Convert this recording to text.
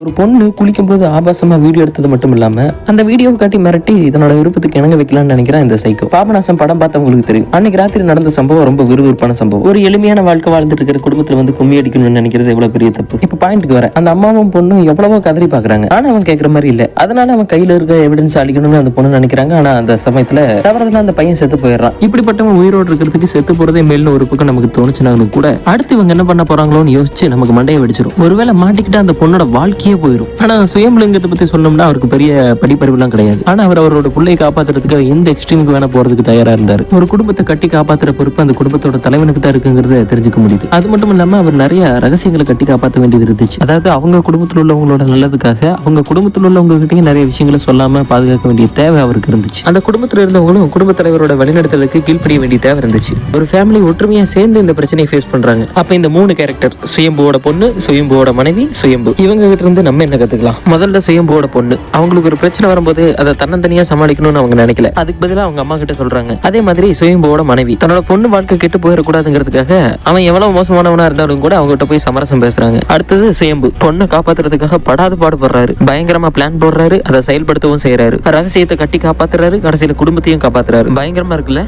ஒரு பொண்ணு குளிக்கும் போது ஆபாசமா வீடியோ எடுத்தது மட்டும் இல்லாம அந்த வீடியோவை காட்டி மிரட்டி இதனோட விருப்பத்துக்கு இணங்க வைக்கலாம்னு நினைக்கிறேன் இந்த சைக்கோ. பாபநாசம் படம் பார்த்தவங்களுக்கு தெரியும். அன்னைக்கு ராத்திரி நடந்த சம்பவம் ரொம்ப விறுவிறுப்பான சம்பவம். ஒரு எளிமையான வாழ்க்கை வாழ்ந்துட்டு இருக்கிற குடும்பத்துல வந்து கும்மி அடிக்கணும்னு நினைக்கிறது எவ்வளவு பெரிய தப்பு. இப்ப பாயிண்ட்க்கு வர அந்த அம்மாவும் பொண்ணும் எவ்வளவோ கதறி பாக்குறாங்க. ஆனா அவன் கேட்கற மாதிரி இல்ல. அதனால அவன் கையில இருக்க எவிடன்ஸ் அழிக்கணும்னு அந்த பொண்ணு நினைக்கிறாங்க. ஆனா அந்த சமயத்துல தவறுதலா அந்த பையன் செத்து போயிடுறான். இப்படிப்பட்டவன் உயிரோடு இருக்கிறதுக்கு செத்து போறதே மேல்னு ஒரு பக்கம் நமக்கு தோணுச்சுனாலும் கூட அடுத்து இவங்க என்ன பண்ண போறாங்களோன்னு யோசிச்சு நமக்கு மண்டையை வெடிச்சிடும். ஒருவேளை மாட்டிக்கிட்டு அந்த பொண்ணோட வாழ்க்கையே போயிடும். ஆனா சுயம்பலிங்கத்தை பத்தி சொன்னோம்னா அவருக்கு பெரிய படிப்பறிவுலாம் கிடையாது. ஆனா அவரோட பிள்ளையை காப்பாத்துறதுக்கு எந்த எக்ஸ்ட்ரீமுக்கு வேணா போறதுக்கு தயாரா இருந்தாரு. ஒரு குடும்பத்தை கட்டி காப்பாத்துற பொறுப்பு அந்த குடும்பத்தோட தலைவனுக்கு தான் இருக்குங்கிறத தெரிஞ்சுக்க முடியுது. அது மட்டும் இல்லாம அவர் நிறைய ரகசியங்களை கட்டி காப்பாற்ற வேண்டியது இருந்துச்சு. அதாவது அவங்க குடும்பத்தில் உள்ளவங்களோட நல்லதுக்காக அவங்க குடும்பத்தில் உள்ளவங்க கிட்டே நிறைய விஷயங்களை சொல்லாம பாதுகாக்க வேண்டிய தேவை அவருக்கு இருந்துச்சு. அந்த குடும்பத்தில் இருந்தவங்களும் குடும்ப தலைவரோட வழிநடத்தலுக்கு கீழ்ப்படிய வேண்டிய தேவை இருந்துச்சு. ஒரு ஃபேமிலி ஒற்றுமையா சேர்ந்து இந்த பிரச்சனையை ஃபேஸ் பண்றாங்க. அப்ப இந்த மூணு கேரக்டர், சுயம்புவோட பொண்ணு, சுயம்புவோட மனைவி, சுயம்பு, இவங்க கிட்ட இருந்து நம்ம என்ன கத்துக்கலாம்? முதல்ல சுயம்புவோட பொண்ணு, அவங்களுக்கு ஒரு பிரச்சனை வரும்போது அதை தன்னந்தனியா சமாளிக்கணும்னு அவங்க நினைக்கல. அதுக்கு பதிலா அவங்க அம்மா கிட்ட சொல்றாங்க. அதே மாதிரி சுயம்புவோட மனைவி தன்னோட பொண்ணு வாழ்க்கை கெட்டு போயிடக்கூடாதுங்கிறதுக்காக அவன் எவ்வளவு மோசமானவனா இருந்தாலும் கூட அவங்ககிட்ட போய் சமரசம் பேசுறாங்க. அடுத்தது சுயம்பு பொண்ணை காப்பாத்துறதுக்காக படாது பாடுபடுறாரு. பயங்கரமா பிளான் போடுறாரு, அதை செயல்படுத்தவும் செய்யறாரு. ரகசியத்தை கட்டி காப்பாத்துறாரு, கடைசியில குடும்பத்தையும் காப்பாத்துறாரு. பயங்கரமா இருக்குல்ல?